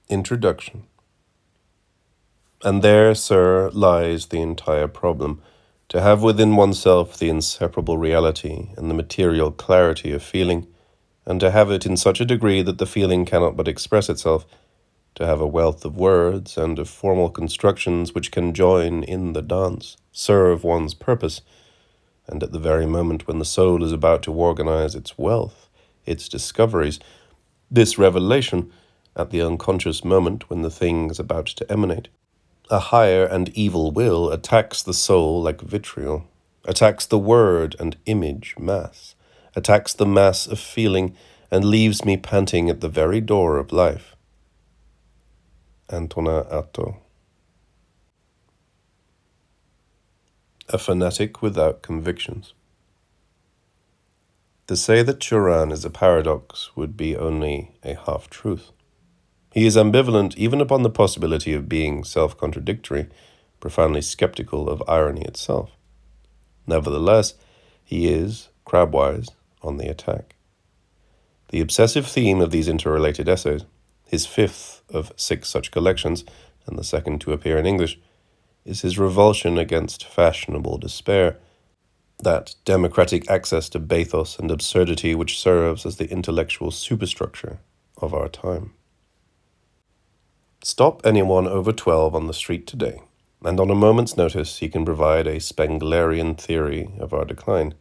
Introduction. And there, sir, lies the entire problem. To have within oneself the inseparable reality and the material clarity of feeling, and to have it in such a degree that the feeling cannot but express itself, to have a wealth of words and of formal constructions which can join in the dance, serve one's purpose, and at the very moment when the soul is about to organize its wealth, its discoveries, this revelation, at the unconscious moment when the thing is about to emanate, a higher and evil will attacks the soul like vitriol, attacks the word and image mass, attacks the mass of feeling, and leaves me panting at the very door of life. Antona Atto. A fanatic without convictions. To say that Cioran is a paradox would be only a half-truth. He is ambivalent even upon the possibility of being self-contradictory, profoundly skeptical of irony itself. Nevertheless, he is, crabwise, on the attack. The obsessive theme of these interrelated essays, his fifth of 6 such collections, and the second to appear in English, is his revulsion against fashionable despair, that democratic access to bathos and absurdity which serves as the intellectual superstructure of our time. Stop anyone over 12 on the street today, and on a moment's notice he can provide a Spenglerian theory of our decline.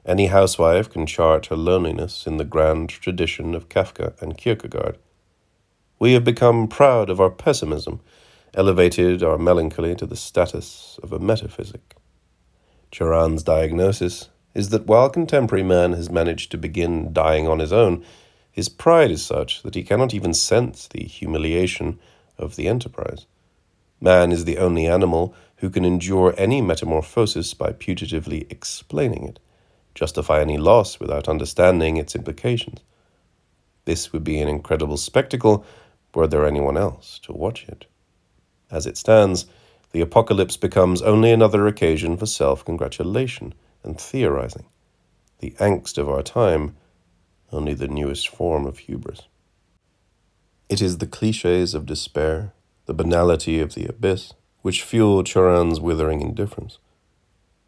Any housewife can chart her loneliness in the grand tradition of Kafka and Kierkegaard. We have become proud of our pessimism, elevated our melancholy to the status of a metaphysic. Cioran's diagnosis is that while contemporary man has managed to begin dying on his own, his pride is such that he cannot even sense the humiliation of the enterprise. Man is the only animal who can endure any metamorphosis by putatively explaining it, justify any loss without understanding its implications. This would be an incredible spectacle were there anyone else to watch it. As it stands, the apocalypse becomes only another occasion for self-congratulation and theorizing. The angst of our time, only the newest form of hubris. It is the clichés of despair, the banality of the abyss, which fuel Cioran's withering indifference.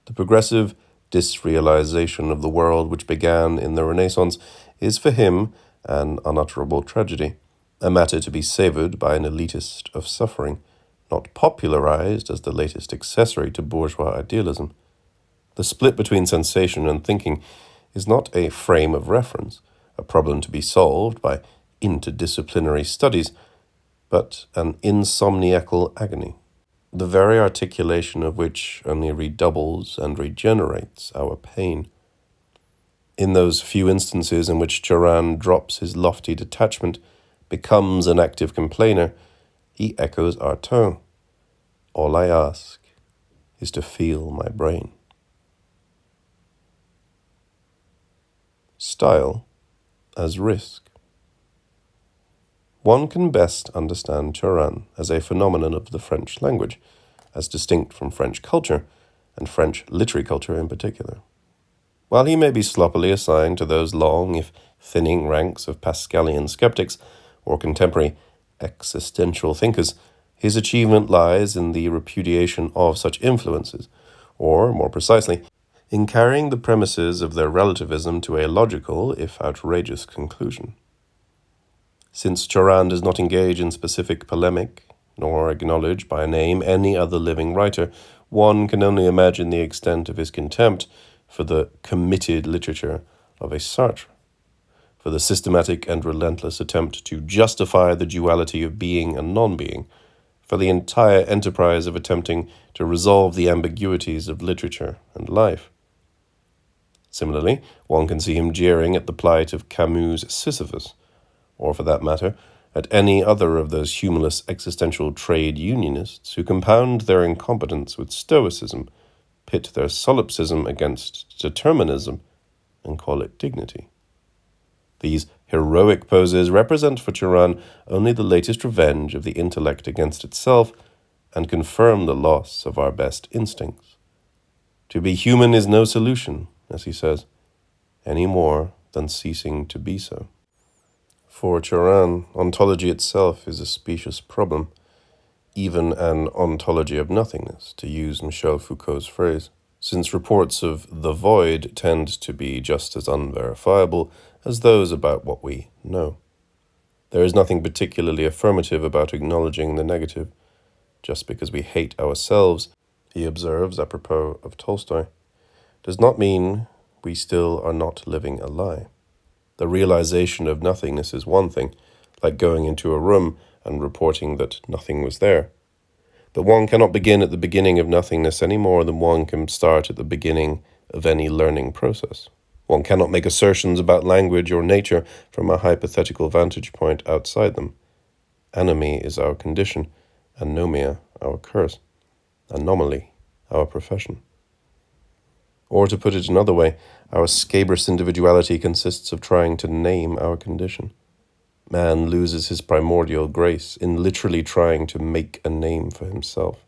The progressive disrealization of the world which began in the Renaissance is for him an unutterable tragedy, a matter to be savored by an elitist of suffering, not popularized as the latest accessory to bourgeois idealism. The split between sensation and thinking is not a frame of reference, a problem to be solved by interdisciplinary studies, but an insomniacal agony, the very articulation of which only redoubles and regenerates our pain. In those few instances in which Cioran drops his lofty detachment, becomes an active complainer, he echoes our tone. All I ask is to feel my brain. Style as risk. One can best understand Cioran as a phenomenon of the French language, as distinct from French culture, and French literary culture in particular. While he may be sloppily assigned to those long, if thinning, ranks of Pascalian skeptics or contemporary existential thinkers, his achievement lies in the repudiation of such influences, or, more precisely, in carrying the premises of their relativism to a logical, if outrageous, conclusion. Since Cioran does not engage in specific polemic, nor acknowledge by name any other living writer, one can only imagine the extent of his contempt for the committed literature of a Sartre, for the systematic and relentless attempt to justify the duality of being and non-being, for the entire enterprise of attempting to resolve the ambiguities of literature and life. Similarly, one can see him jeering at the plight of Camus' Sisyphus, or for that matter, at any other of those humorless existential trade unionists who compound their incompetence with stoicism, pit their solipsism against determinism, and call it dignity. These heroic poses represent for Cioran only the latest revenge of the intellect against itself, and confirm the loss of our best instincts. To be human is no solution, as he says, any more than ceasing to be so. For Cioran, ontology itself is a specious problem, even an ontology of nothingness, to use Michel Foucault's phrase, since reports of the void tend to be just as unverifiable as those about what we know. There is nothing particularly affirmative about acknowledging the negative. Just because we hate ourselves, he observes apropos of Tolstoy, does not mean we still are not living a lie. The realization of nothingness is one thing, like going into a room and reporting that nothing was there. But one cannot begin at the beginning of nothingness any more than one can start at the beginning of any learning process. One cannot make assertions about language or nature from a hypothetical vantage point outside them. Anomie is our condition, anomia our curse, anomaly our profession. Or to put it another way, our scabrous individuality consists of trying to name our condition. Man loses his primordial grace in literally trying to make a name for himself.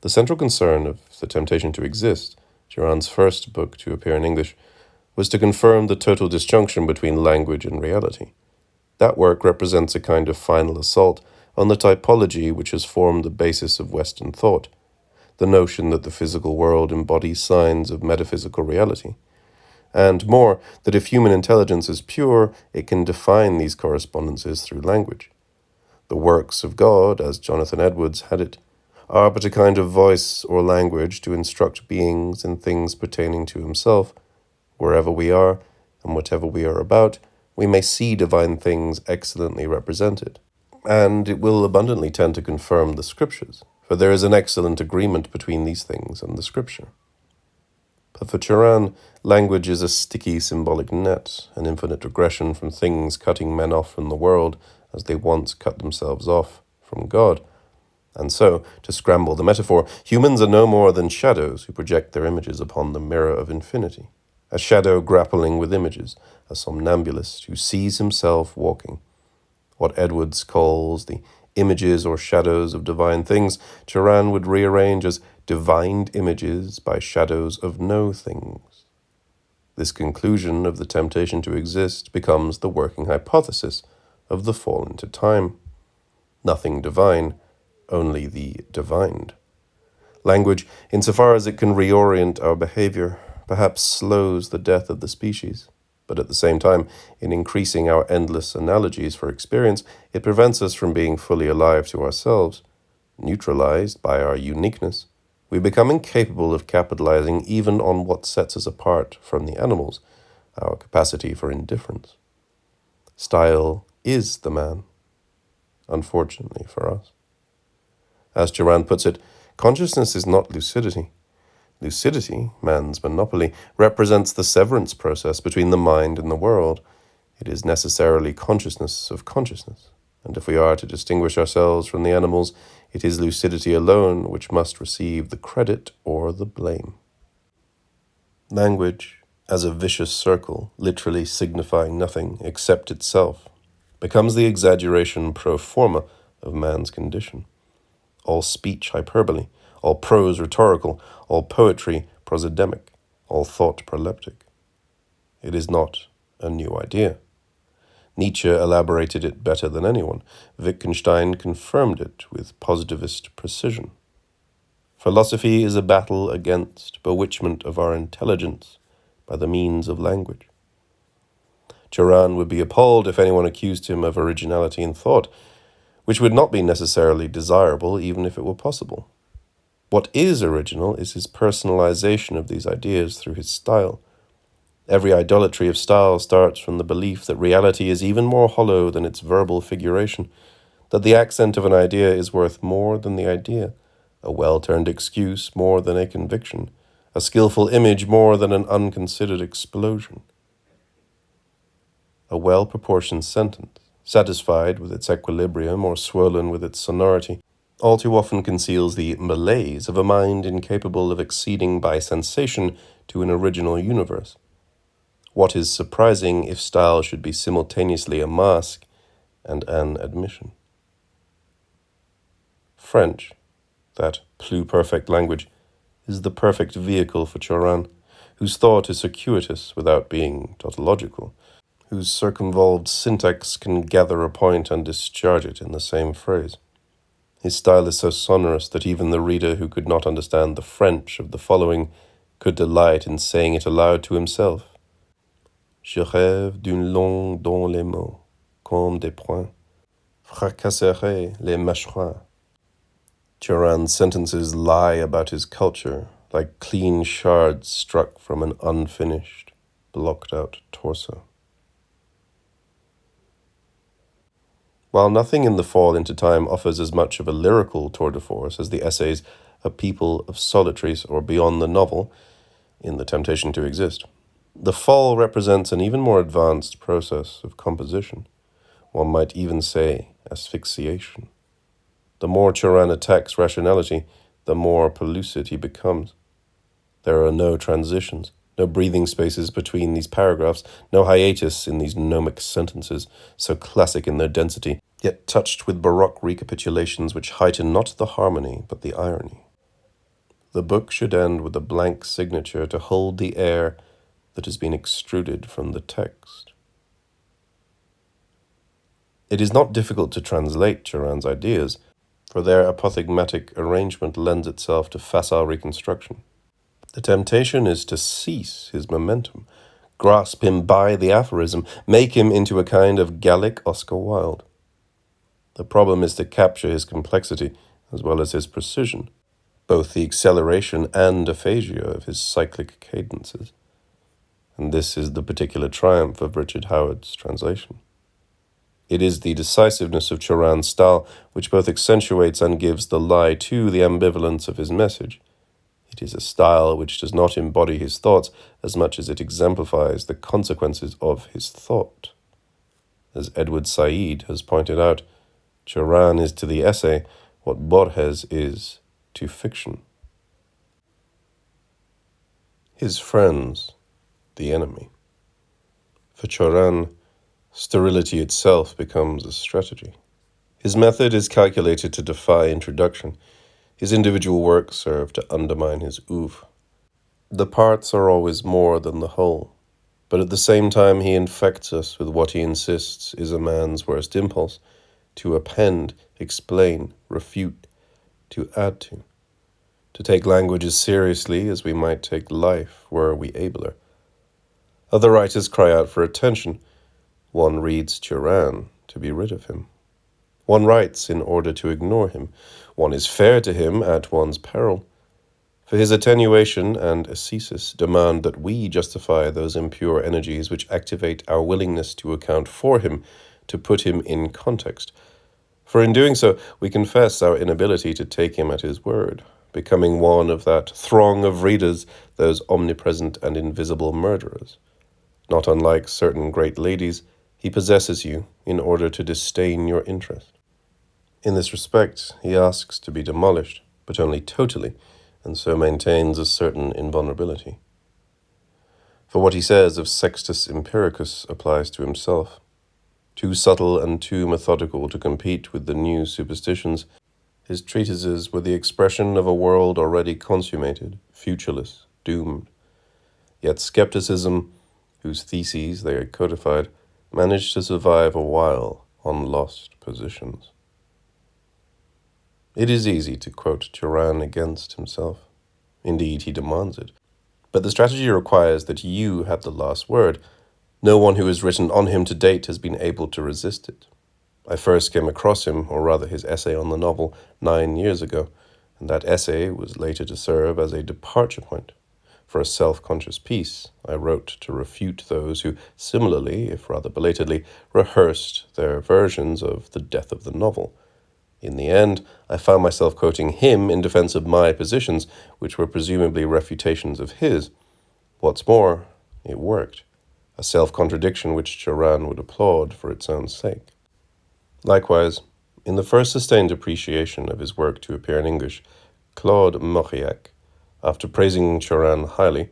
The central concern of The Temptation to Exist, Cioran's first book to appear in English, was to confirm the total disjunction between language and reality. That work represents a kind of final assault on the typology which has formed the basis of Western thought, the notion that the physical world embodies signs of metaphysical reality, and more, that if human intelligence is pure, it can define these correspondences through language. The works of God, as Jonathan Edwards had it, are but a kind of voice or language to instruct beings in things pertaining to himself. Wherever we are, and whatever we are about, we may see divine things excellently represented. And it will abundantly tend to confirm the Scriptures, for there is an excellent agreement between these things and the Scripture. But for Cioran, language is a sticky symbolic net, an infinite regression from things cutting men off from the world as they once cut themselves off from God. And so, to scramble the metaphor, humans are no more than shadows who project their images upon the mirror of infinity. A shadow grappling with images, a somnambulist who sees himself walking. What Edwards calls the images or shadows of divine things, Cioran would rearrange as divined images by shadows of no things. This conclusion of The Temptation to Exist becomes the working hypothesis of the fall into time. Nothing divine, only the divined. Language, insofar as it can reorient our behavior, perhaps slows the death of the species, but at the same time, in increasing our endless analogies for experience, it prevents us from being fully alive to ourselves. Neutralized by our uniqueness, we become incapable of capitalizing even on what sets us apart from the animals, our capacity for indifference. Style is the man, unfortunately for us. As Cioran puts it, consciousness is not lucidity. Lucidity, man's monopoly, represents the severance process between the mind and the world. It is necessarily consciousness of consciousness, and if we are to distinguish ourselves from the animals, it is lucidity alone which must receive the credit or the blame. Language, as a vicious circle, literally signifying nothing except itself, becomes the exaggeration pro forma of man's condition. All speech hyperbole, all prose rhetorical, all poetry prosodemic, all thought proleptic. It is not a new idea. Nietzsche elaborated it better than anyone. Wittgenstein confirmed it with positivist precision. Philosophy is a battle against bewitchment of our intelligence by the means of language. Cioran would be appalled if anyone accused him of originality in thought, which would not be necessarily desirable even if it were possible. What is original is his personalization of these ideas through his style. Every idolatry of style starts from the belief that reality is even more hollow than its verbal figuration, that the accent of an idea is worth more than the idea, a well-turned excuse more than a conviction, a skillful image more than an unconsidered explosion. A well-proportioned sentence, satisfied with its equilibrium or swollen with its sonority, all too often conceals the malaise of a mind incapable of acceding by sensation to an original universe. What is surprising if style should be simultaneously a mask and an admission? French, that pluperfect language, is the perfect vehicle for Cioran, whose thought is circuitous without being tautological, whose circumvolved syntax can gather a point and discharge it in the same phrase. His style is so sonorous that even the reader who could not understand the French of the following could delight in saying it aloud to himself. Je rêve d'une langue dont les mots, comme des poings, fracasseraient les mâchoires. Cioran's sentences lie about his culture, like clean shards struck from an unfinished, blocked-out torso. While nothing in The Fall into Time offers as much of a lyrical tour de force as the essays A People of Solitaries or Beyond the Novel, in The Temptation to Exist, The Fall represents an even more advanced process of composition. One might even say asphyxiation. The more Cioran attacks rationality, the more pellucid he becomes. There are no transitions, no breathing spaces between these paragraphs, no hiatus in these gnomic sentences, so classic in their density, yet touched with baroque recapitulations which heighten not the harmony but the irony. The book should end with a blank signature to hold the air that has been extruded from the text. It is not difficult to translate Cioran's ideas, for their apothegmatic arrangement lends itself to facile reconstruction. The temptation is to seize his momentum, grasp him by the aphorism, make him into a kind of Gallic Oscar Wilde. The problem is to capture his complexity as well as his precision, both the acceleration and aphasia of his cyclic cadences. And this is the particular triumph of Richard Howard's translation. It is the decisiveness of Cioran's style which both accentuates and gives the lie to the ambivalence of his message. It is a style which does not embody his thoughts as much as it exemplifies the consequences of his thought. As Edward Said has pointed out, Cioran is to the essay what Borges is to fiction. His friends, the enemy. For Cioran, sterility itself becomes a strategy. His method is calculated to defy introduction. His individual works serve to undermine his oeuvre. The parts are always more than the whole, but at the same time he infects us with what he insists is a man's worst impulse, to append, explain, refute, to add to take language as seriously as we might take life were we abler. Other writers cry out for attention. One reads Cioran to be rid of him. One writes in order to ignore him. One is fair to him at one's peril. For his attenuation and ascesis demand that we justify those impure energies which activate our willingness to account for him, to put him in context. For in doing so, we confess our inability to take him at his word, becoming one of that throng of readers, those omnipresent and invisible murderers. Not unlike certain great ladies, he possesses you in order to disdain your interest. In this respect, he asks to be demolished, but only totally, and so maintains a certain invulnerability. For what he says of Sextus Empiricus applies to himself. Too subtle and too methodical to compete with the new superstitions, his treatises were the expression of a world already consummated, futureless, doomed. Yet skepticism, whose theses they had codified, managed to survive a while on lost positions. It is easy to quote Cioran against himself. Indeed, he demands it. But the strategy requires that you have the last word. No one who has written on him to date has been able to resist it. I first came across him, or rather his essay on the novel, 9 years ago, and that essay was later to serve as a departure point. For a self-conscious piece, I wrote to refute those who, similarly, if rather belatedly, rehearsed their versions of the death of the novel. In the end, I found myself quoting him in defense of my positions, which were presumably refutations of his. What's more, it worked, a self-contradiction which Cioran would applaud for its own sake. Likewise, in the first sustained appreciation of his work to appear in English, Claude Mauriac, after praising Cioran highly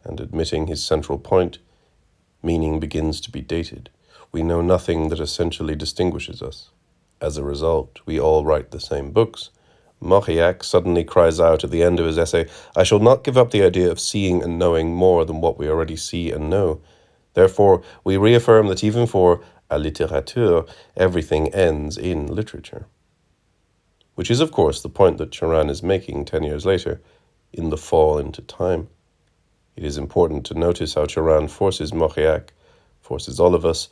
and admitting his central point, meaning begins to be dated. We know nothing that essentially distinguishes us. As a result, we all write the same books, Mauriac suddenly cries out at the end of his essay, "I shall not give up the idea of seeing and knowing more than what we already see and know. Therefore, we reaffirm that even for a littérateur, everything ends in literature." Which is, of course, the point that Cioran is making 10 years later, in The Fall into Time. It is important to notice how Cioran forces Mauriac, forces all of us,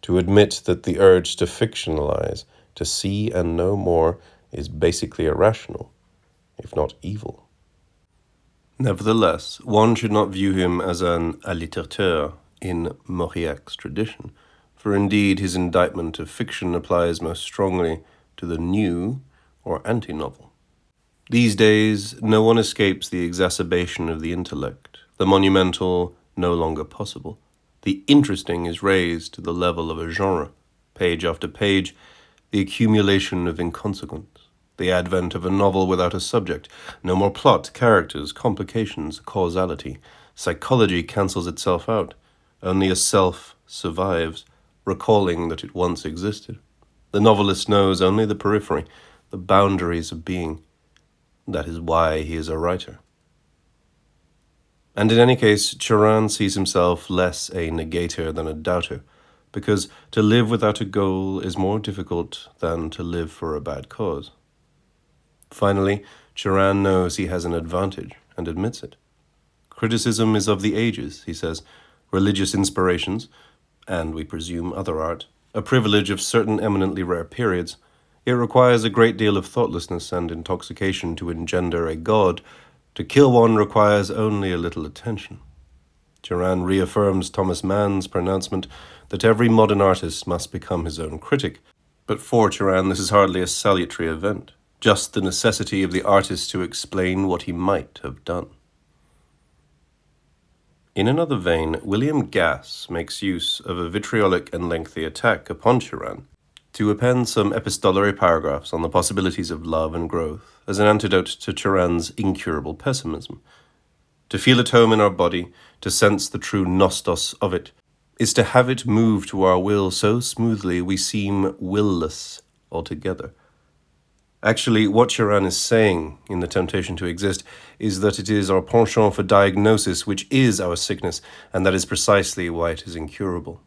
to admit that the urge to fictionalize, to see and know more, is basically irrational, if not evil. Nevertheless, one should not view him as an littérateur in Mauriac's tradition, for indeed his indictment of fiction applies most strongly to the new or anti-novel. These days, no one escapes the exacerbation of the intellect, the monumental no longer possible. The interesting is raised to the level of a genre, page after page, the accumulation of inconsequence, the advent of a novel without a subject, no more plot, characters, complications, causality. Psychology cancels itself out. Only a self survives, recalling that it once existed. The novelist knows only the periphery, the boundaries of being. That is why he is a writer. And in any case, Cioran sees himself less a negator than a doubter, because to live without a goal is more difficult than to live for a bad cause. Finally, Cioran knows he has an advantage and admits it. Criticism is of the ages, he says, religious inspirations, and we presume other art, a privilege of certain eminently rare periods. It requires a great deal of thoughtlessness and intoxication to engender a god. To kill one requires only a little attention. Cioran reaffirms Thomas Mann's pronouncement that every modern artist must become his own critic. But for Cioran, this is hardly a salutary event, just the necessity of the artist to explain what he might have done. In another vein, William Gass makes use of a vitriolic and lengthy attack upon Cioran to append some epistolary paragraphs on the possibilities of love and growth as an antidote to Cioran's incurable pessimism. To feel at home in our body, to sense the true nostos of it, is to have it move to our will so smoothly we seem will-less altogether. Actually, what Cioran is saying in The Temptation to Exist is that it is our penchant for diagnosis which is our sickness, and that is precisely why it is incurable.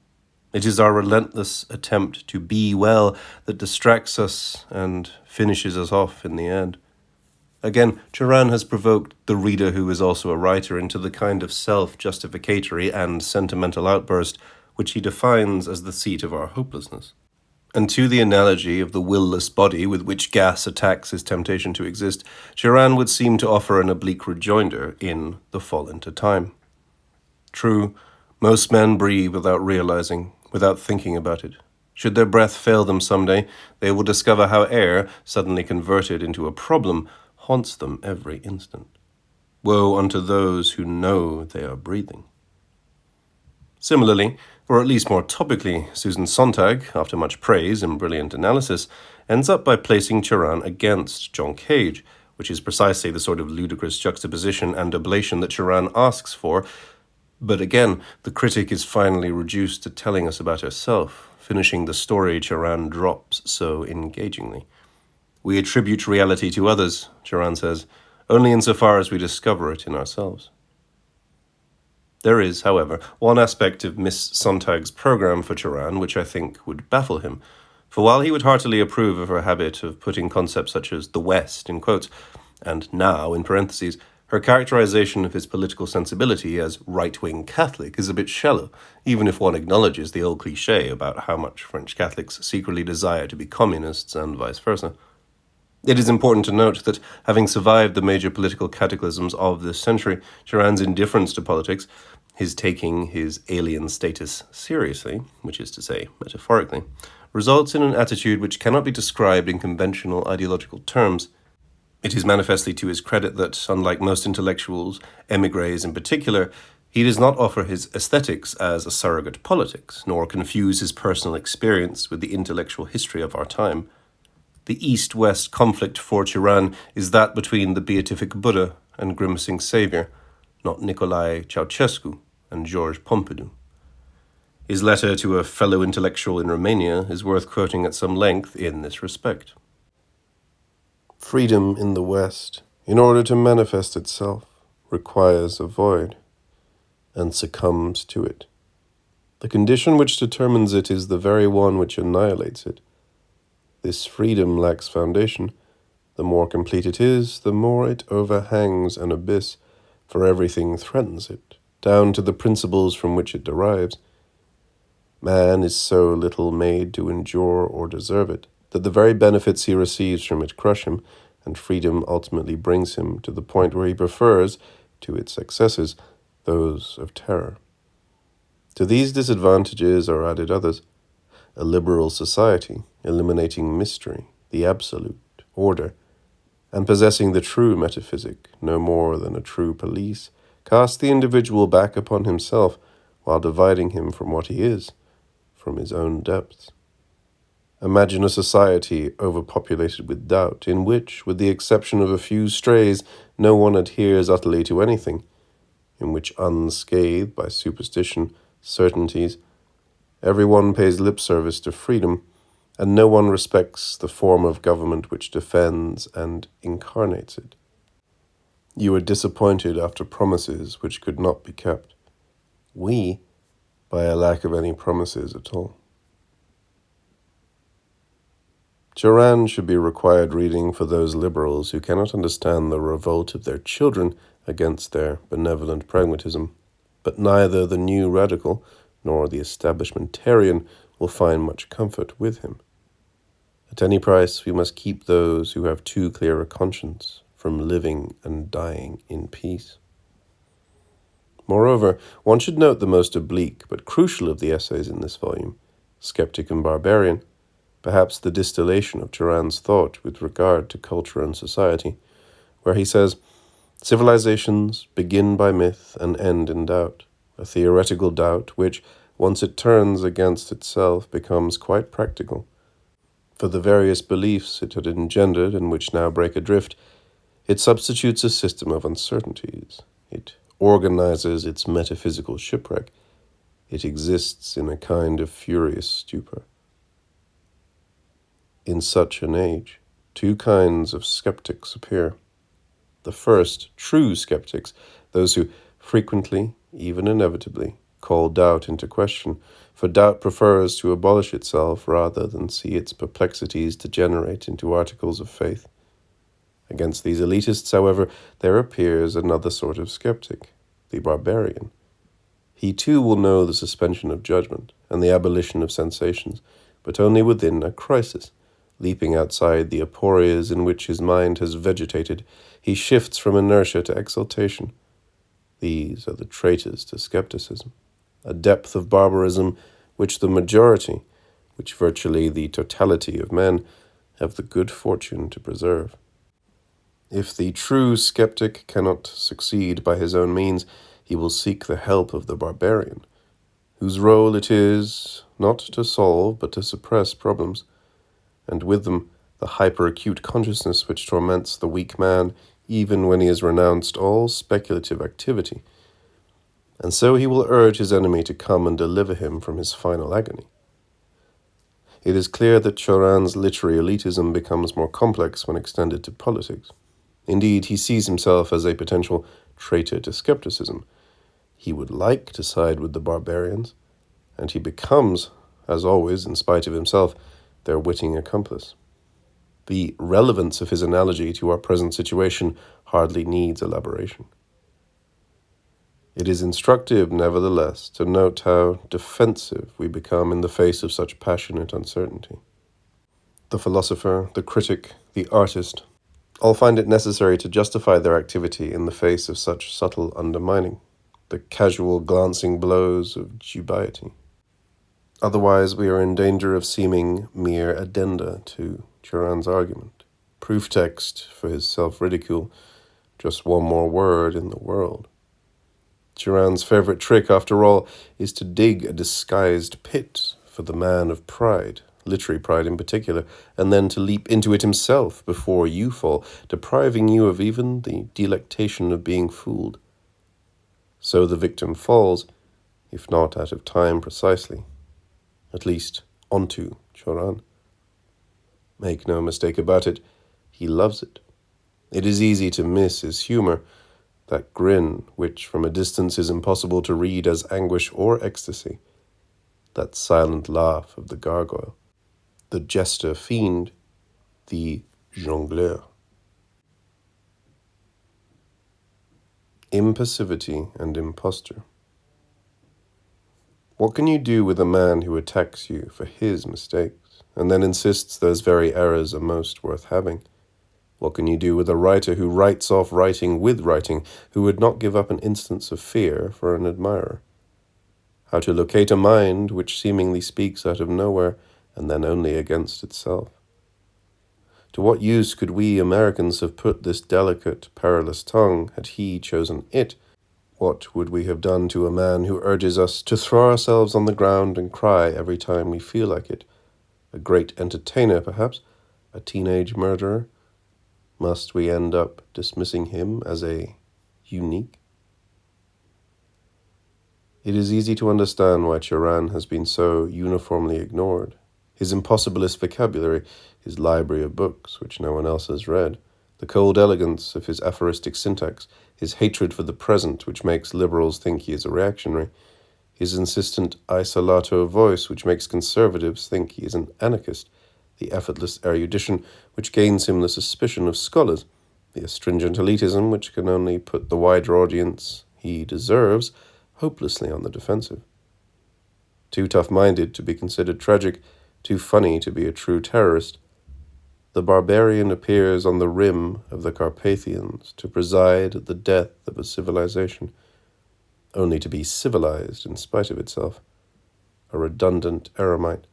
It is our relentless attempt to be well that distracts us and finishes us off in the end. Again, Cioran has provoked the reader who is also a writer into the kind of self-justificatory and sentimental outburst which he defines as the seat of our hopelessness. And to the analogy of the will-less body with which Gass attacks his temptation to exist, Cioran would seem to offer an oblique rejoinder in The Fall into Time. True, most men breathe without realizing, without thinking about it. Should their breath fail them someday, they will discover how air, suddenly converted into a problem, haunts them every instant. Woe unto those who know they are breathing. Similarly, or at least more topically, Susan Sontag, after much praise and brilliant analysis, ends up by placing Cioran against John Cage, which is precisely the sort of ludicrous juxtaposition and oblation that Cioran asks for. But again, the critic is finally reduced to telling us about herself, finishing the story Cioran drops so engagingly. We attribute reality to others, Cioran says, only insofar as we discover it in ourselves. There is, however, one aspect of Miss Sontag's program for Cioran which I think would baffle him, for while he would heartily approve of her habit of putting concepts such as the West in quotes, and now in parentheses, her characterization of his political sensibility as right-wing Catholic is a bit shallow, even if one acknowledges the old cliché about how much French Catholics secretly desire to be communists and vice versa. It is important to note that, having survived the major political cataclysms of this century, Cioran's indifference to politics, his taking his alien status seriously, which is to say, metaphorically, results in an attitude which cannot be described in conventional ideological terms. It is manifestly to his credit that, unlike most intellectuals, émigrés in particular, he does not offer his aesthetics as a surrogate politics, nor confuse his personal experience with the intellectual history of our time. The East-West conflict for Cioran is that between the beatific Buddha and grimacing Saviour, not Nicolae Ceaușescu and George Pompidou. His letter to a fellow intellectual in Romania is worth quoting at some length in this respect. Freedom in the West, in order to manifest itself, requires a void, and succumbs to it. The condition which determines it is the very one which annihilates it. This freedom lacks foundation. The more complete it is, the more it overhangs an abyss, for everything threatens it, down to the principles from which it derives. Man is so little made to endure or deserve it, that the very benefits he receives from it crush him, and freedom ultimately brings him to the point where he prefers, to its excesses, those of terror. To these disadvantages are added others: a liberal society, eliminating mystery, the absolute, order, and possessing the true metaphysic, no more than a true police, casts the individual back upon himself, while dividing him from what he is, from his own depths. Imagine a society overpopulated with doubt, in which, with the exception of a few strays, no one adheres utterly to anything, in which, unscathed by superstition, certainties, everyone pays lip service to freedom, and no one respects the form of government which defends and incarnates it. You are disappointed after promises which could not be kept. We, by a lack of any promises at all. Cioran should be required reading for those liberals who cannot understand the revolt of their children against their benevolent pragmatism, but neither the new radical nor the establishmentarian will find much comfort with him. At any price, we must keep those who have too clear a conscience from living and dying in peace. Moreover, one should note the most oblique but crucial of the essays in this volume, Skeptic and Barbarian, perhaps the distillation of Cioran's thought with regard to culture and society, where he says, "Civilizations begin by myth and end in doubt, a theoretical doubt which, once it turns against itself, becomes quite practical. For the various beliefs it had engendered and which now break adrift, it substitutes a system of uncertainties. It organizes its metaphysical shipwreck. It exists in a kind of furious stupor." In such an age, two kinds of skeptics appear. The first, true skeptics, those who frequently, even inevitably, call doubt into question, for doubt prefers to abolish itself rather than see its perplexities degenerate into articles of faith. Against these elitists, however, there appears another sort of skeptic, the barbarian. He too will know the suspension of judgment and the abolition of sensations, but only within a crisis. Leaping outside the aporias in which his mind has vegetated, he shifts from inertia to exaltation. These are the traitors to skepticism, a depth of barbarism which the majority, which virtually the totality of men, have the good fortune to preserve. If the true skeptic cannot succeed by his own means, he will seek the help of the barbarian, whose role it is not to solve but to suppress problems, and with them the hyperacute consciousness which torments the weak man even when he has renounced all speculative activity. And so he will urge his enemy to come and deliver him from his final agony. It is clear that Cioran's literary elitism becomes more complex when extended to politics. Indeed, he sees himself as a potential traitor to skepticism. He would like to side with the barbarians, and he becomes, as always, in spite of himself, their witting accomplice. The relevance of his analogy to our present situation hardly needs elaboration. It is instructive, nevertheless, to note how defensive we become in the face of such passionate uncertainty. The philosopher, the critic, the artist, all find it necessary to justify their activity in the face of such subtle undermining, the casual glancing blows of dubiety. Otherwise, we are in danger of seeming mere addenda to Cioran's argument, proof text for his self-ridicule, just one more word in the world. Cioran's favorite trick, after all, is to dig a disguised pit for the man of pride, literary pride in particular, and then to leap into it himself before you fall, depriving you of even the delectation of being fooled. So the victim falls, if not out of time precisely, at least onto Cioran. Make no mistake about it, he loves it. It is easy to miss his humor, that grin which from a distance is impossible to read as anguish or ecstasy, that silent laugh of the gargoyle, the jester fiend, the jongleur. Impassivity and imposture. What can you do with a man who attacks you for his mistakes, and then insists those very errors are most worth having? What can you do with a writer who writes off writing with writing, who would not give up an instance of fear for an admirer? How to locate a mind which seemingly speaks out of nowhere, and then only against itself? To what use could we Americans have put this delicate, perilous tongue had he chosen it? What would we have done to a man who urges us to throw ourselves on the ground and cry every time we feel like it? A great entertainer, perhaps? A teenage murderer? Must we end up dismissing him as a unique? It is easy to understand why Cioran has been so uniformly ignored. His impossibilist vocabulary, his library of books which no one else has read, the cold elegance of his aphoristic syntax, his hatred for the present which makes liberals think he is a reactionary, his insistent isolato voice which makes conservatives think he is an anarchist, the effortless erudition which gains him the suspicion of scholars, the astringent elitism which can only put the wider audience he deserves hopelessly on the defensive. Too tough-minded to be considered tragic, too funny to be a true terrorist, the barbarian appears on the rim of the Carpathians to preside at the death of a civilization, only to be civilized in spite of itself, a redundant eremite,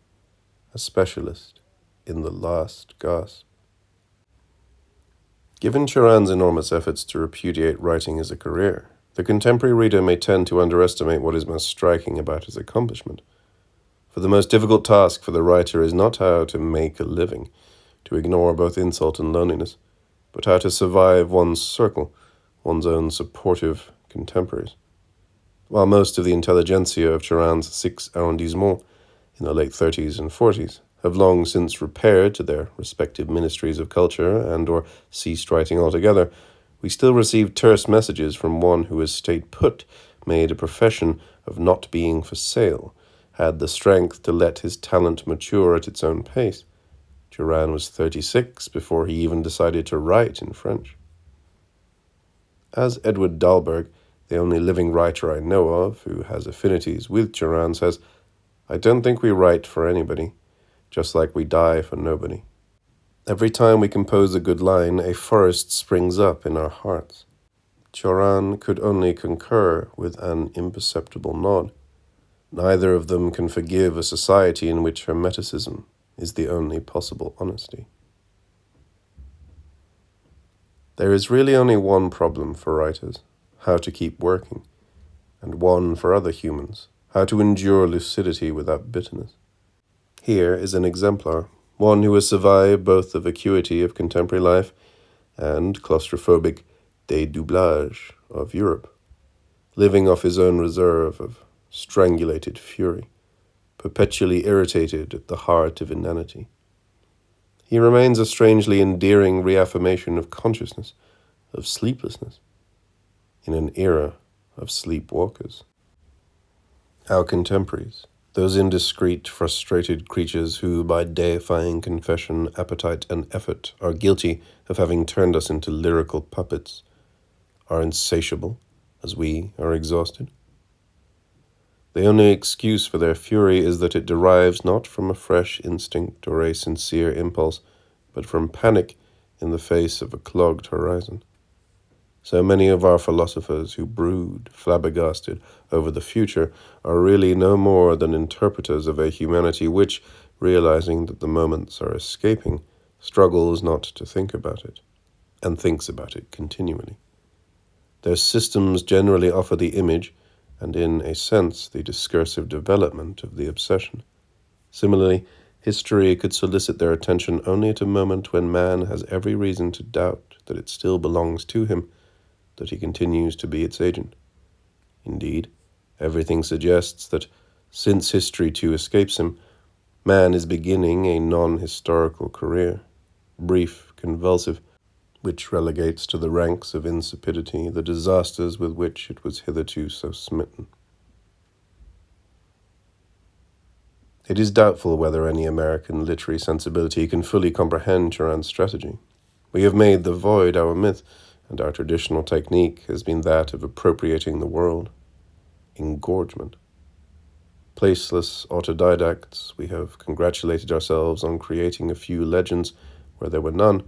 a specialist in the last gasp. Given Cioran's enormous efforts to repudiate writing as a career, the contemporary reader may tend to underestimate what is most striking about his accomplishment. For the most difficult task for the writer is not how to make a living, to ignore both insult and loneliness, but how to survive one's circle, one's own supportive contemporaries. While most of the intelligentsia of Cioran's 6 arrondissements in the late 30s and 40s have long since repaired to their respective ministries of culture and or ceased writing altogether, we still receive terse messages from one who has stayed put, made a profession of not being for sale, had the strength to let his talent mature at its own pace. Cioran was 36 before he even decided to write in French. As Edward Dahlberg, the only living writer I know of who has affinities with Cioran, says, "I don't think we write for anybody, just like we die for nobody. Every time we compose a good line, a forest springs up in our hearts." Cioran could only concur with an imperceptible nod. Neither of them can forgive a society in which hermeticism is the only possible honesty. There is really only one problem for writers, how to keep working, and one for other humans, how to endure lucidity without bitterness. Here is an exemplar, one who has survived both the vacuity of contemporary life and claustrophobic dédoublage of Europe, living off his own reserve of strangulated fury, perpetually irritated at the heart of inanity. He remains a strangely endearing reaffirmation of consciousness, of sleeplessness, in an era of sleepwalkers. Our contemporaries, those indiscreet, frustrated creatures who, by deifying confession, appetite, and effort, are guilty of having turned us into lyrical puppets, are insatiable as we are exhausted. The only excuse for their fury is that it derives not from a fresh instinct or a sincere impulse, but from panic in the face of a clogged horizon. So many of our philosophers who brood, flabbergasted, over the future are really no more than interpreters of a humanity which, realizing that the moments are escaping, struggles not to think about it, and thinks about it continually. Their systems generally offer the image, and in a sense the discursive development of the obsession. Similarly, history could solicit their attention only at a moment when man has every reason to doubt that it still belongs to him, that he continues to be its agent. Indeed, everything suggests that, since history too escapes him, man is beginning a non-historical career. brief, convulsive, which relegates to the ranks of insipidity the disasters with which it was hitherto so smitten. It is doubtful whether any American literary sensibility can fully comprehend Cioran's strategy. We have made the void our myth, and our traditional technique has been that of appropriating the world. Engorgement. Placeless autodidacts, we have congratulated ourselves on creating a few legends where there were none,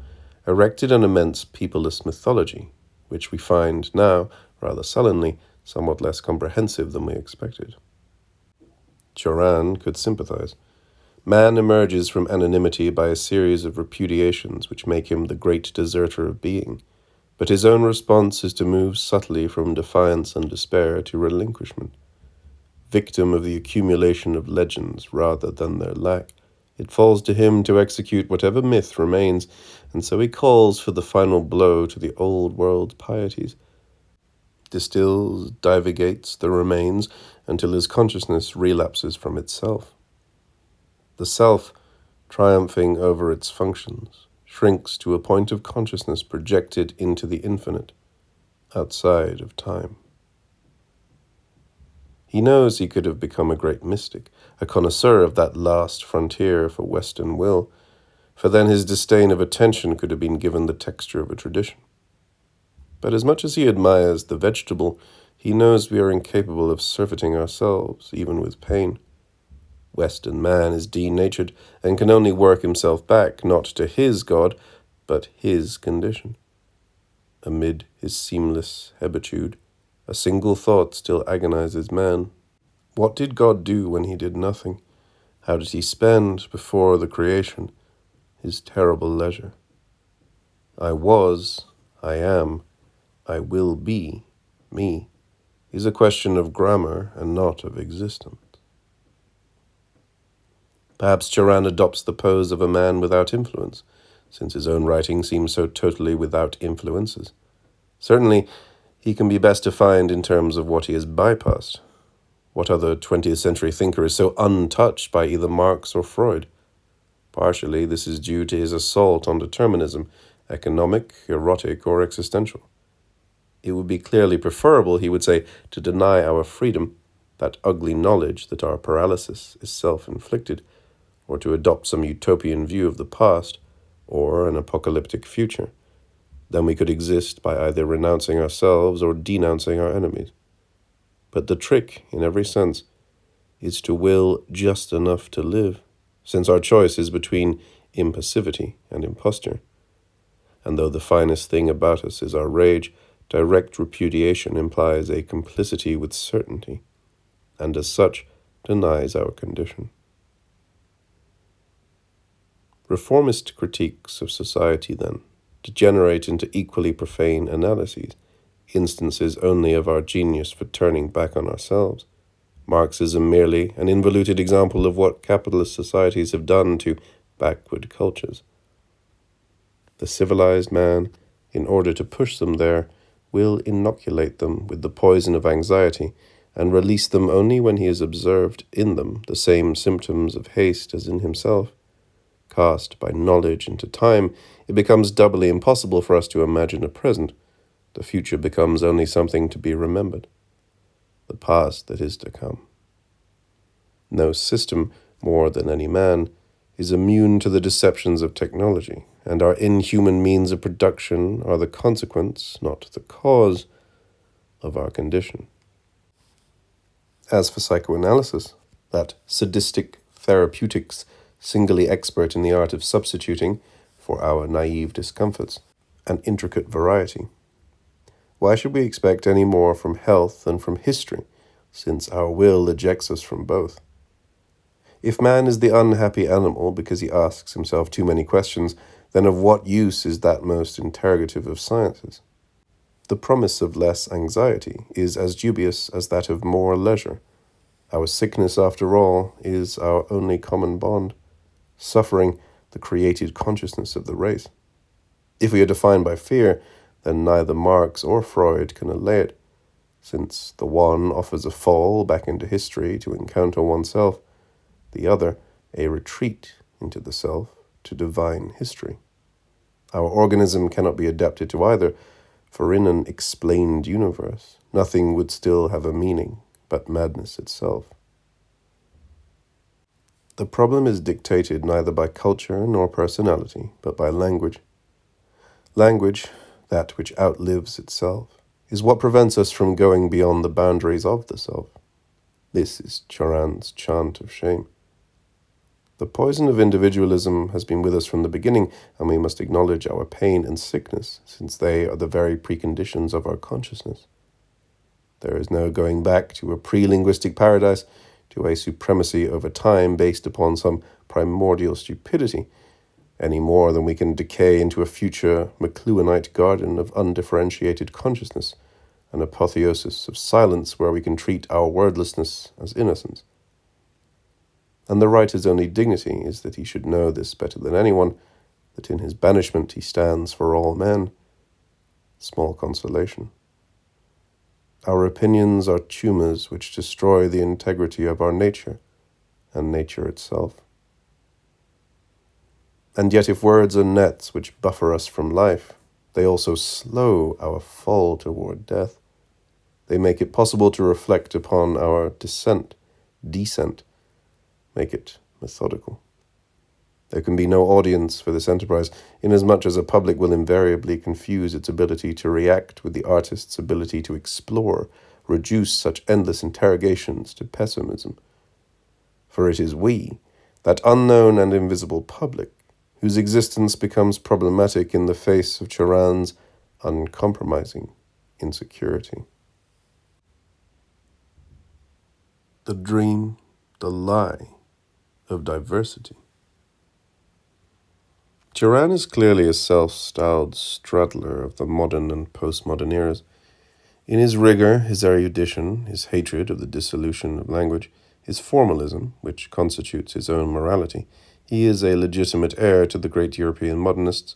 erected an immense peopleless mythology, which we find now, rather sullenly, somewhat less comprehensive than we expected. Cioran could sympathize. Man emerges from anonymity by a series of repudiations which make him the great deserter of being, but his own response is to move subtly from defiance and despair to relinquishment. Victim of the accumulation of legends rather than their lack, it falls to him to execute whatever myth remains, and so he calls for the final blow to the old world pieties, distills, divagates the remains until his consciousness relapses from itself. The self, triumphing over its functions, shrinks to a point of consciousness projected into the infinite, outside of time. He knows he could have become a great mystic, a connoisseur of that last frontier for Western will, for then his disdain of attention could have been given the texture of a tradition. But as much as he admires the vegetable, he knows we are incapable of surfeiting ourselves, even with pain. Western man is denatured and can only work himself back, not to his God, but his condition. Amid his seamless hebitude, a single thought still agonizes man. What did God do when he did nothing? How did he spend, before the creation, his terrible leisure? I was, I am, I will be, me, is a question of grammar and not of existence. Perhaps Cioran adopts the pose of a man without influence, since his own writing seems so totally without influences. Certainly, he can be best defined in terms of what he has bypassed. What other 20th century thinker is so untouched by either Marx or Freud? Partially, this is due to his assault on determinism, economic, erotic, or existential. It would be clearly preferable, he would say, to deny our freedom, that ugly knowledge that our paralysis is self-inflicted, or to adopt some utopian view of the past, or an apocalyptic future. Then we could exist by either renouncing ourselves or denouncing our enemies. But the trick, in every sense, is to will just enough to live, since our choice is between impassivity and imposture. And though the finest thing about us is our rage, direct repudiation implies a complicity with certainty, and as such denies our condition. Reformist critiques of society, then, degenerate into equally profane analyses, instances only of our genius for turning back on ourselves. Marxism merely an involuted example of what capitalist societies have done to backward cultures. The civilized man, in order to push them there, will inoculate them with the poison of anxiety and release them only when he has observed in them the same symptoms of haste as in himself. Cast by knowledge into time, it becomes doubly impossible for us to imagine a present. The future becomes only something to be remembered, the past that is to come. No system, more than any man, is immune to the deceptions of technology, and our inhuman means of production are the consequence, not the cause, of our condition. As for psychoanalysis, that sadistic therapeutics singly expert in the art of substituting, for our naive discomforts, an intricate variety, why should we expect any more from health than from history, since our will ejects us from both? If man is the unhappy animal because he asks himself too many questions, then of what use is that most interrogative of sciences? The promise of less anxiety is as dubious as that of more leisure. Our sickness, after all, is our only common bond, suffering the created consciousness of the race. If we are defined by fear, then neither Marx or Freud can allay it, since the one offers a fall back into history to encounter oneself, the other a retreat into the self to divine history. Our organism cannot be adapted to either, for in an explained universe, nothing would still have a meaning but madness itself. The problem is dictated neither by culture nor personality, but by language. Language, that which outlives itself, is what prevents us from going beyond the boundaries of the self. This is Cioran's chant of shame. The poison of individualism has been with us from the beginning, and we must acknowledge our pain and sickness, since they are the very preconditions of our consciousness. There is no going back to a pre-linguistic paradise, to a supremacy over time based upon some primordial stupidity, any more than we can decay into a future McLuhanite garden of undifferentiated consciousness, an apotheosis of silence where we can treat our wordlessness as innocence. And the writer's only dignity is that he should know this better than anyone, that in his banishment he stands for all men. Small consolation. Our opinions are tumors which destroy the integrity of our nature, and nature itself. And yet if words are nets which buffer us from life, they also slow our fall toward death. They make it possible to reflect upon our descent, make it methodical. There can be no audience for this enterprise, inasmuch as a public will invariably confuse its ability to react with the artist's ability to explore, reduce such endless interrogations to pessimism. For it is we, that unknown and invisible public, whose existence becomes problematic in the face of Cioran's uncompromising insecurity. The dream, the lie of diversity. Cioran is clearly a self-styled straddler of the modern and postmodern eras. In his rigor, his erudition, his hatred of the dissolution of language, his formalism, which constitutes his own morality, he is a legitimate heir to the great European modernists.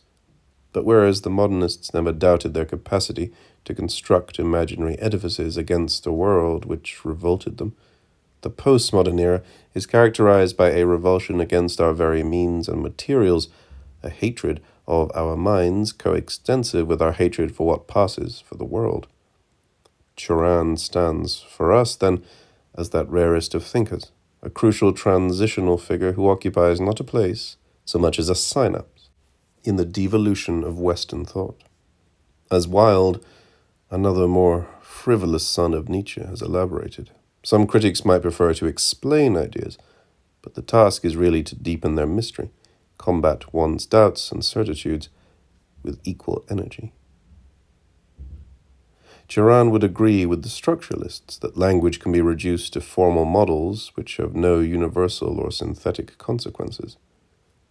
But whereas the modernists never doubted their capacity to construct imaginary edifices against a world which revolted them, the postmodern era is characterized by a revulsion against our very means and materials, a hatred of our minds coextensive with our hatred for what passes for the world. Cioran stands for us, then, as that rarest of thinkers, a crucial transitional figure who occupies not a place so much as a synapse in the devolution of Western thought. As Wilde, another more frivolous son of Nietzsche, has elaborated, some critics might prefer to explain ideas, but the task is really to deepen their mystery, combat one's doubts and certitudes with equal energy. Cioran would agree with the structuralists that language can be reduced to formal models which have no universal or synthetic consequences.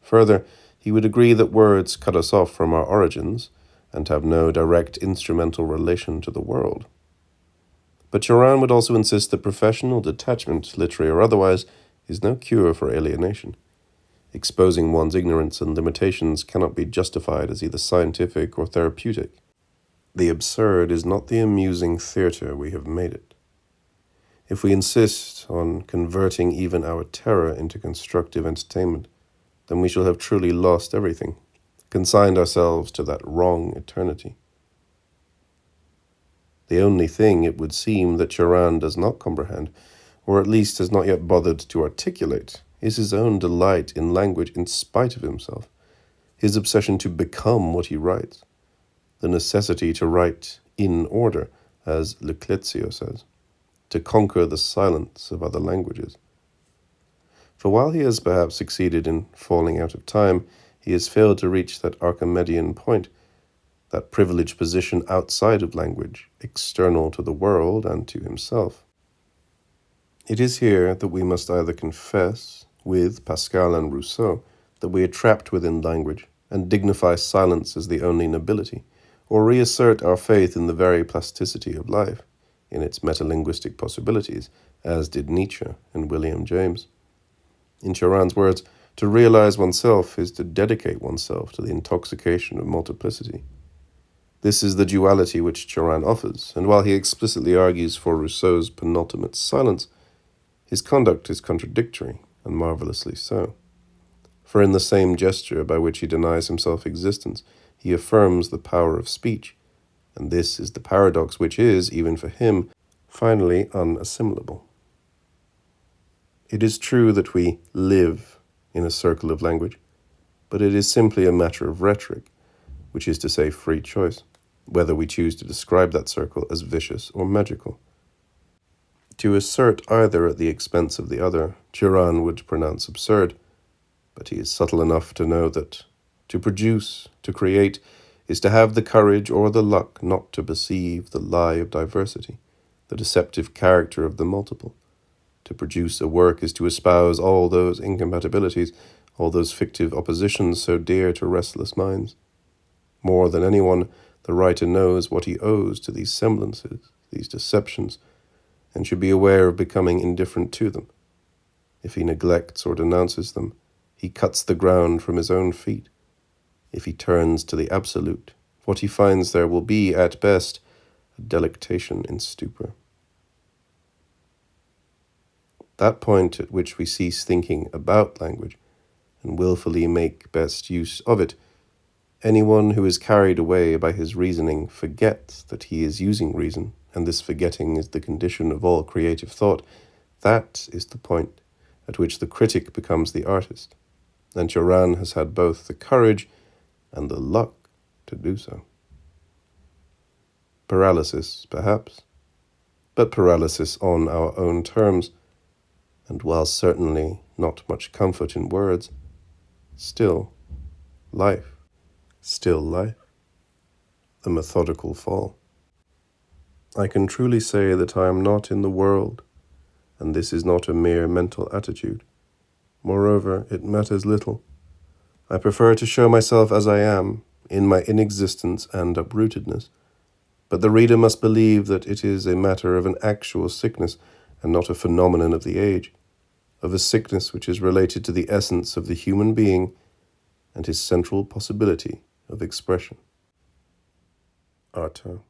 Further, he would agree that words cut us off from our origins and have no direct instrumental relation to the world. But Cioran would also insist that professional detachment, literary or otherwise, is no cure for alienation. Exposing one's ignorance and limitations cannot be justified as either scientific or therapeutic. The absurd is not the amusing theatre we have made it. If we insist on converting even our terror into constructive entertainment, then we shall have truly lost everything, consigned ourselves to that wrong eternity. The only thing, it would seem, that Cioran does not comprehend, or at least has not yet bothered to articulate, is his own delight in language in spite of himself, his obsession to become what he writes, the necessity to write in order, as Clezio says, to conquer the silence of other languages. For while he has perhaps succeeded in falling out of time, he has failed to reach that Archimedean point, that privileged position outside of language, external to the world and to himself. It is here that we must either confess, with Pascal and Rousseau, that we are trapped within language, and dignify silence as the only nobility, or reassert our faith in the very plasticity of life, in its metalinguistic possibilities, as did Nietzsche and William James. In Cioran's words, to realize oneself is to dedicate oneself to the intoxication of multiplicity. This is the duality which Cioran offers, and while he explicitly argues for Rousseau's penultimate silence, his conduct is contradictory, and marvelously so. For in the same gesture by which he denies himself existence, He affirms the power of speech, and this is the paradox which is, even for him, finally unassimilable. It is true that we live in a circle of language, but it is simply a matter of rhetoric, which is to say free choice, whether we choose to describe that circle as vicious or magical. To assert either at the expense of the other, Cioran would pronounce absurd, but he is subtle enough to know that to produce, to create, is to have the courage or the luck not to perceive the lie of diversity, the deceptive character of the multiple. To produce a work is to espouse all those incompatibilities, all those fictive oppositions so dear to restless minds. More than anyone, the writer knows what he owes to these semblances, these deceptions, and should be aware of becoming indifferent to them. If he neglects or denounces them, he cuts the ground from his own feet. If he turns to the absolute, what he finds there will be, at best, a delectation in stupor. That point at which we cease thinking about language and willfully make best use of it, anyone who is carried away by his reasoning forgets that he is using reason, and this forgetting is the condition of all creative thought. That is the point at which the critic becomes the artist, and Cioran has had both the courage and the luck to do so. Paralysis, perhaps, but paralysis on our own terms, and while certainly not much comfort in words, still life, the methodical fall. I can truly say that I am not in the world, and this is not a mere mental attitude. Moreover, it matters little. I prefer to show myself as I am, in my inexistence and uprootedness, but the reader must believe that it is a matter of an actual sickness and not a phenomenon of the age, of a sickness which is related to the essence of the human being and his central possibility of expression. Arto.